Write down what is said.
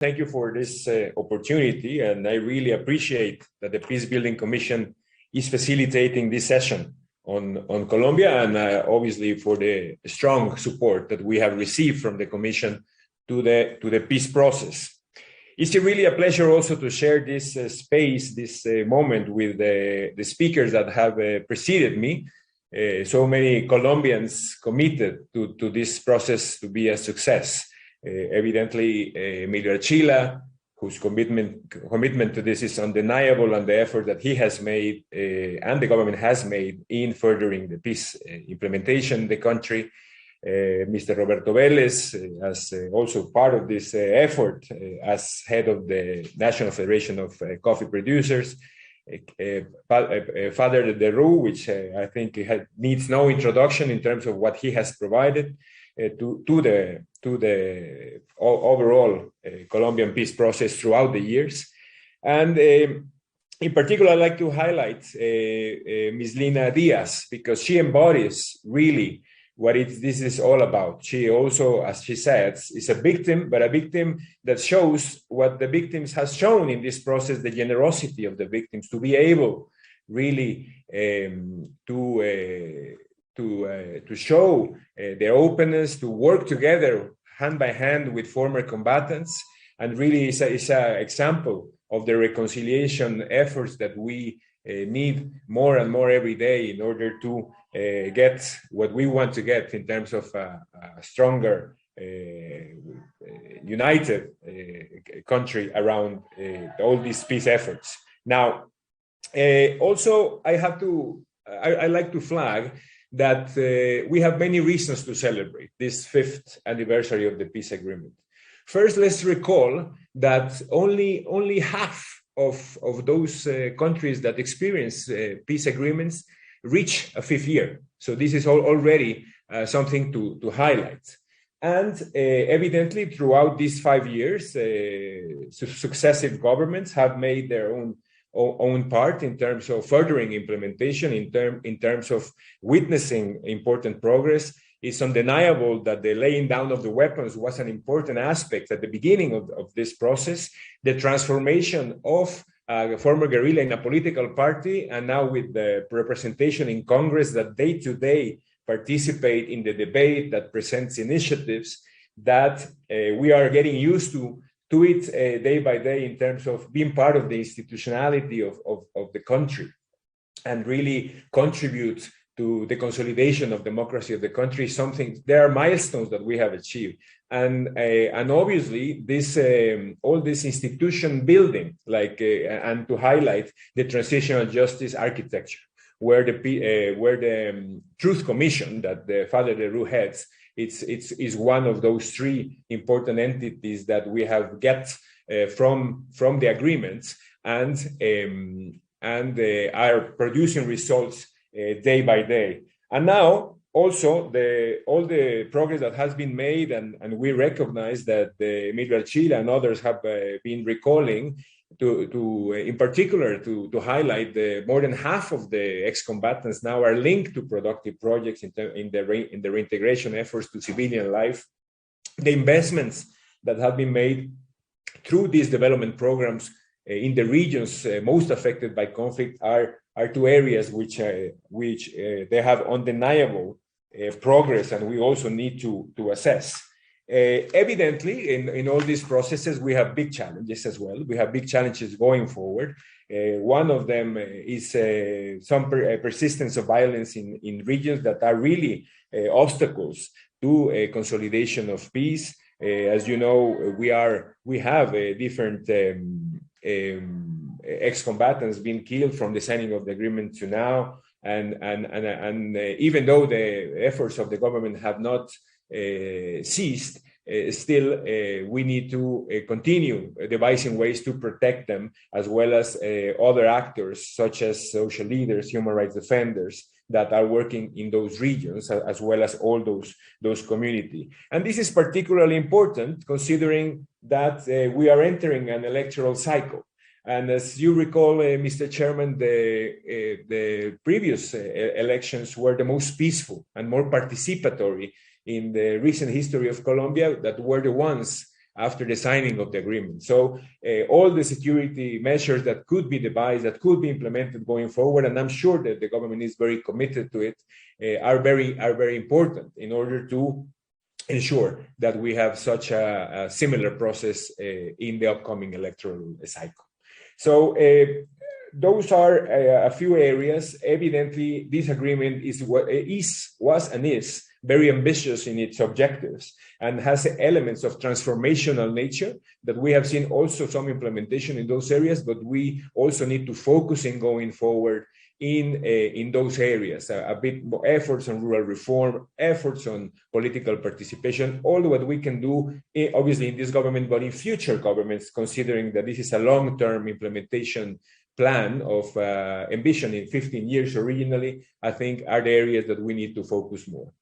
Thank you for this opportunity, and I really appreciate that the Peacebuilding Commission is facilitating this session on Colombia, and obviously for the strong support that we have received from the Commission to the peace process. It's really a pleasure also to share this space, this moment with the speakers that have preceded me. So many Colombians committed to this process to be a success. Evidently, Emilio Archila, whose commitment to this is undeniable, and the effort that he has made and the government has made in furthering the peace implementation in the country. Mr. Roberto Vélez, as also part of this effort as head of the National Federation of Coffee Producers. Father de Roux, which I think needs no introduction in terms of what he has provided to the overall Colombian peace process throughout the years. And in particular, I'd like to highlight Ms. Lina Diaz, because she embodies really what this is all about. She also, as she says, is a victim, but a victim that shows what the victims has shown in this process, the generosity of the victims to be able really to show their openness, to work together hand by hand with former combatants, and really is an example of the reconciliation efforts that we need more and more every day in order to get what we want to get in terms of a stronger, united country around all these peace efforts. Now, also, I like to flag that we have many reasons to celebrate this 5th anniversary of the peace agreement. First, let's recall that only half of those countries that experience peace agreements reach a 5th year. So this is already something to highlight. And evidently, throughout these 5 years, successive governments have made their own part in terms of furthering implementation, in terms of witnessing important progress. It's undeniable that the laying down of the weapons was an important aspect at the beginning of this process. The transformation of a former guerrilla in a political party, and now with the representation in Congress that day to day participate in the debate, that presents initiatives, that we are getting used to it day by day in terms of being part of the institutionality of the country, and really contribute to the consolidation of democracy of the country. There are milestones that we have achieved, and obviously this all this institution building, and to highlight the transitional justice architecture, where the Truth Commission that the Father de Roux heads, is one of those 3 important entities that we have get from the agreements, and are producing results day by day. And now also all the progress that has been made, and we recognize that Emilio Archila and others have been recalling in particular to highlight more than half of the ex-combatants now are linked to productive projects in the reintegration efforts to civilian life. The investments that have been made through these development programs in the regions most affected by conflict are 2 areas which they have undeniable progress, and we also need to assess. Evidently, in all these processes, we have big challenges as well. We have big challenges going forward. One of them is some persistence of violence in regions that are really obstacles to a consolidation of peace. As you know, we have different ex-combatants being killed from the signing of the agreement to now, and even though the efforts of the government have not ceased, still we need to continue devising ways to protect them, as well as other actors such as social leaders, human rights defenders that are working in those regions, as well as all those communities. And this is particularly important considering that we are entering an electoral cycle. And as you recall, Mr. Chairman, the previous elections were the most peaceful and more participatory in the recent history of Colombia, that were the ones after the signing of the agreement. So all the security measures that could be devised, that could be implemented going forward, and I'm sure that the government is very committed to it, are very important in order to ensure that we have such a similar process in the upcoming electoral cycle. So those are a few areas. Evidently, this agreement was and is very ambitious in its objectives and has elements of transformational nature that we have seen also some implementation in those areas, but we also need to focus in going forward in those areas, a bit more efforts on rural reform, efforts on political participation, all what we can do, obviously in this government, but in future governments, considering that this is a long-term implementation plan of ambition in 15 years originally, I think are the areas that we need to focus more.